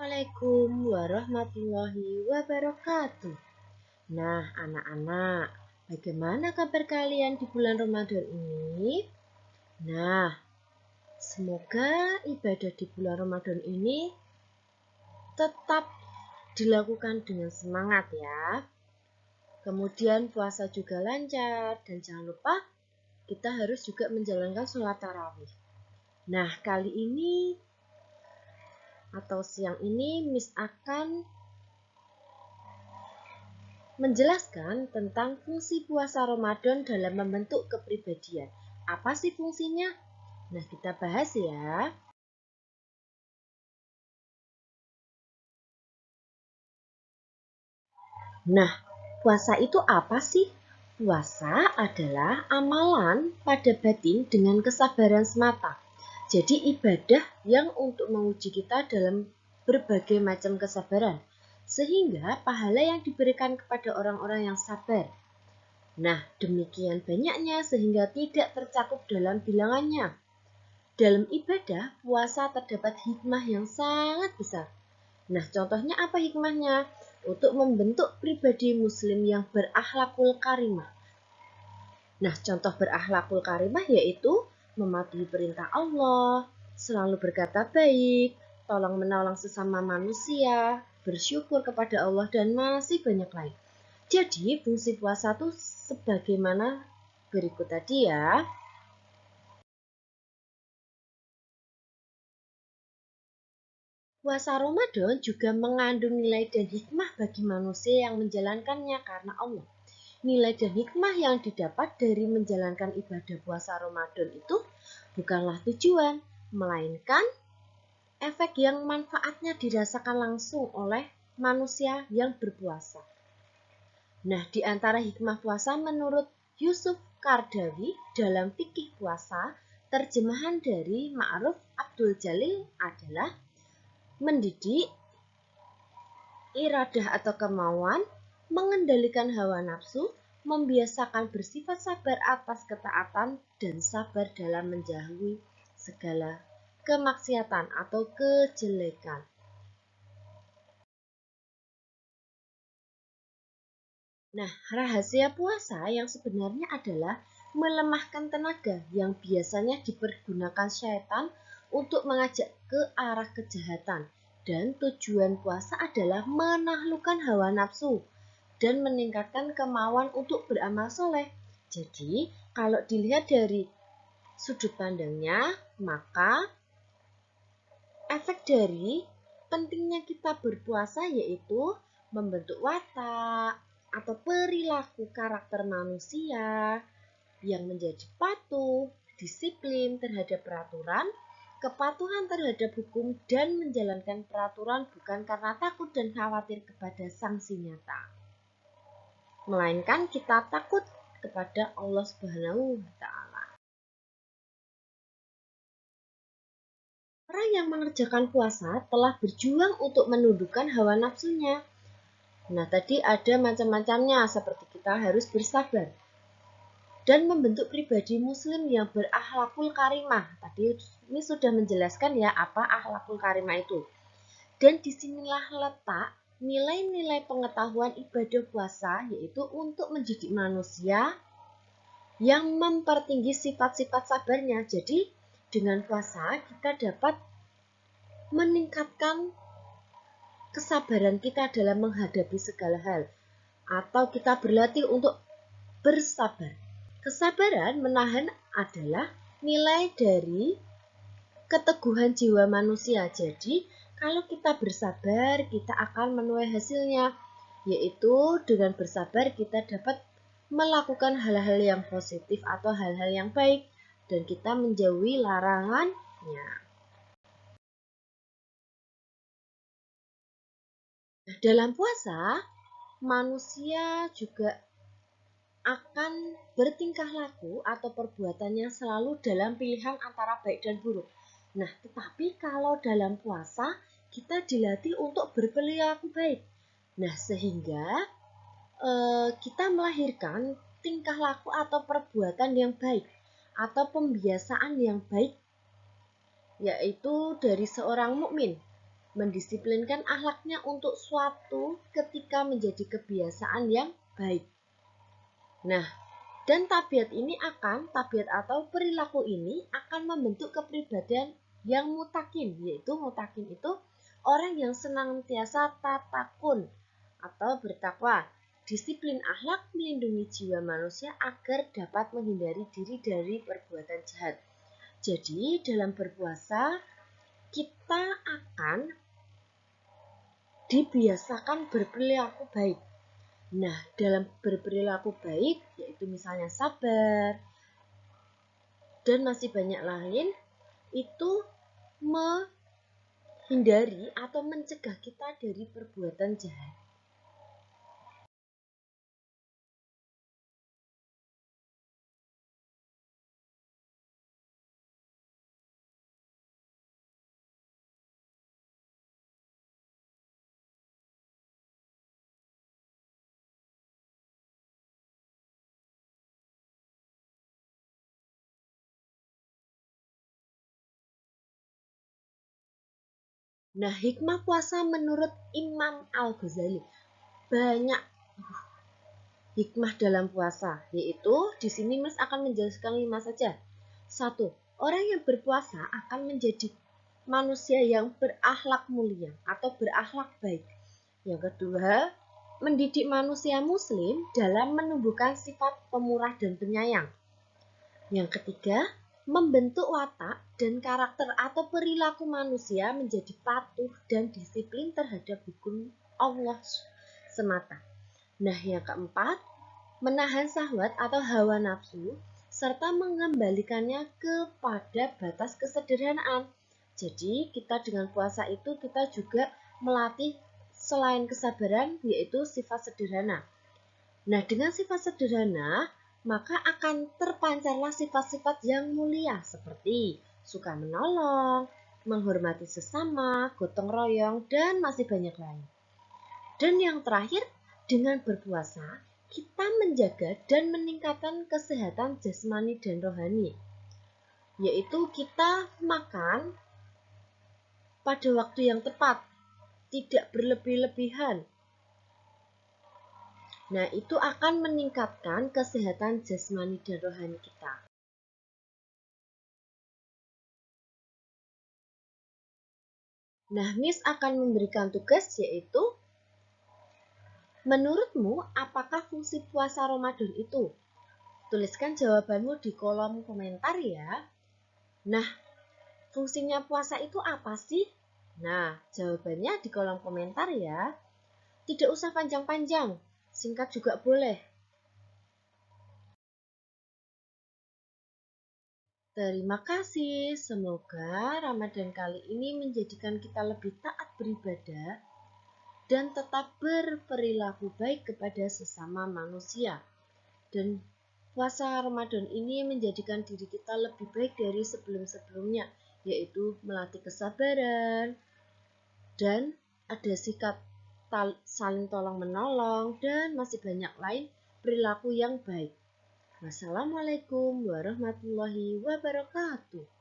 Assalamualaikum warahmatullahi wabarakatuh. Nah, anak-anak, bagaimana kabar kalian di bulan Ramadan ini? Nah, semoga ibadah di bulan Ramadan ini tetap dilakukan dengan semangat ya. Kemudian puasa juga lancar dan jangan lupa kita harus juga menjalankan sholat tarawih. Nah, kali ini atau siang ini Miss akan menjelaskan tentang fungsi puasa Ramadan dalam membentuk kepribadian. Apa sih fungsinya? Nah, kita bahas ya. Nah, puasa itu apa sih? Puasa adalah amalan pada batin dengan kesabaran semata. Jadi ibadah yang untuk menguji kita dalam berbagai macam kesabaran. Sehingga pahala yang diberikan kepada orang-orang yang sabar. Nah, demikian banyaknya sehingga tidak tercakup dalam bilangannya. Dalam ibadah, puasa terdapat hikmah yang sangat besar. Nah, contohnya apa hikmahnya? Untuk membentuk pribadi muslim yang berakhlakul karimah. Nah, contoh berakhlakul karimah yaitu mematuhi perintah Allah, selalu berkata baik, tolong menolong sesama manusia, bersyukur kepada Allah, dan masih banyak lain. Jadi, fungsi puasa itu sebagaimana berikut tadi ya. Puasa Ramadan juga mengandung nilai dan hikmah bagi manusia yang menjalankannya karena Allah. Nilai dan hikmah yang didapat dari menjalankan ibadah puasa Ramadan itu bukanlah tujuan, melainkan efek yang manfaatnya dirasakan langsung oleh manusia yang berpuasa. Nah, di antara hikmah puasa menurut Yusuf Kardawi dalam fikih puasa, terjemahan dari Ma'ruf Abdul Jalil adalah mendidik iradah atau kemauan, mengendalikan hawa nafsu, membiasakan bersifat sabar atas ketaatan, dan sabar dalam menjauhi segala kemaksiatan atau kejelekan. Nah, rahasia puasa yang sebenarnya adalah melemahkan tenaga yang biasanya dipergunakan syaitan untuk mengajak ke arah kejahatan. Dan tujuan puasa adalah menaklukkan hawa nafsu dan meningkatkan kemauan untuk beramal soleh. Jadi, kalau dilihat dari sudut pandangnya, maka efek dari pentingnya kita berpuasa yaitu membentuk watak atau perilaku karakter manusia yang menjadi patuh, disiplin terhadap peraturan, kepatuhan terhadap hukum, dan menjalankan peraturan bukan karena takut dan khawatir kepada sanksi nyata, melainkan kita takut kepada Allah Subhanahu wa Ta'ala. Orang yang mengerjakan puasa telah berjuang untuk menundukkan hawa nafsunya. Nah, tadi ada macam-macamnya seperti kita harus bersabar dan membentuk pribadi muslim yang berakhlakul karimah. Tadi ini sudah menjelaskan ya apa akhlakul karimah itu. Dan disinilah letak nilai-nilai pengetahuan ibadah puasa, yaitu untuk mendidik manusia yang mempertinggi sifat-sifat sabarnya. Jadi dengan puasa kita dapat meningkatkan kesabaran kita dalam menghadapi segala hal, atau kita berlatih untuk bersabar. Kesabaran menahan adalah nilai dari keteguhan jiwa manusia. Jadi, kalau kita bersabar, kita akan menuai hasilnya, yaitu dengan bersabar kita dapat melakukan hal-hal yang positif atau hal-hal yang baik, dan kita menjauhi larangannya. Nah, dalam puasa, manusia juga akan bertingkah laku atau perbuatannya selalu dalam pilihan antara baik dan buruk. Nah, tetapi kalau dalam puasa kita dilatih untuk berperilaku baik. Nah, sehingga kita melahirkan tingkah laku atau perbuatan yang baik atau pembiasaan yang baik, yaitu dari seorang mukmin. mendisiplinkan akhlaknya untuk suatu ketika menjadi kebiasaan yang baik. Nah, dan tabiat atau perilaku ini akan membentuk kepribadian yang mutakin, yaitu mutakin itu orang yang senantiasa tatakun atau bertakwa, disiplin akhlak melindungi jiwa manusia agar dapat menghindari diri dari perbuatan jahat. Jadi dalam berpuasa kita akan dibiasakan berperilaku baik. Nah, dalam berperilaku baik, yaitu misalnya sabar, dan masih banyak lain, itu menghindari atau mencegah kita dari perbuatan jahat. Nah, hikmah puasa menurut Imam Al-Ghazali banyak hikmah dalam puasa, yaitu di sini Mas akan menjelaskan 5 saja. 1. Orang yang berpuasa akan menjadi manusia yang berakhlak mulia atau berakhlak baik. Yang kedua, mendidik manusia muslim dalam menumbuhkan sifat pemurah dan penyayang. Yang ketiga, membentuk watak dan karakter atau perilaku manusia menjadi patuh dan disiplin terhadap hukum Allah semata. Nah, yang keempat, menahan syahwat atau hawa nafsu serta mengembalikannya kepada batas kesederhanaan. Jadi, kita dengan puasa itu kita juga melatih selain kesabaran yaitu sifat sederhana. Nah, dengan sifat sederhana, maka akan terpancarlah sifat-sifat yang mulia seperti suka menolong, menghormati sesama, gotong royong, dan masih banyak lain. Dan yang terakhir, dengan berpuasa, kita menjaga dan meningkatkan kesehatan jasmani dan rohani, yaitu kita makan pada waktu yang tepat, tidak berlebih-lebihan. Nah, itu akan meningkatkan kesehatan jasmani dan rohani kita. Nah, Miss akan memberikan tugas yaitu, menurutmu apakah fungsi puasa Ramadan itu? Tuliskan jawabanmu di kolom komentar ya. Nah, fungsinya puasa itu apa sih? Nah, jawabannya di kolom komentar ya. Tidak usah panjang-panjang, singkat juga boleh. Terima kasih, semoga Ramadan kali ini menjadikan kita lebih taat beribadah dan tetap berperilaku baik kepada sesama manusia. Dan puasa Ramadan ini menjadikan diri kita lebih baik dari sebelum-sebelumnya, yaitu melatih kesabaran dan ada sikap saling tolong-menolong dan masih banyak lain perilaku yang baik. Wassalamualaikum warahmatullahi wabarakatuh.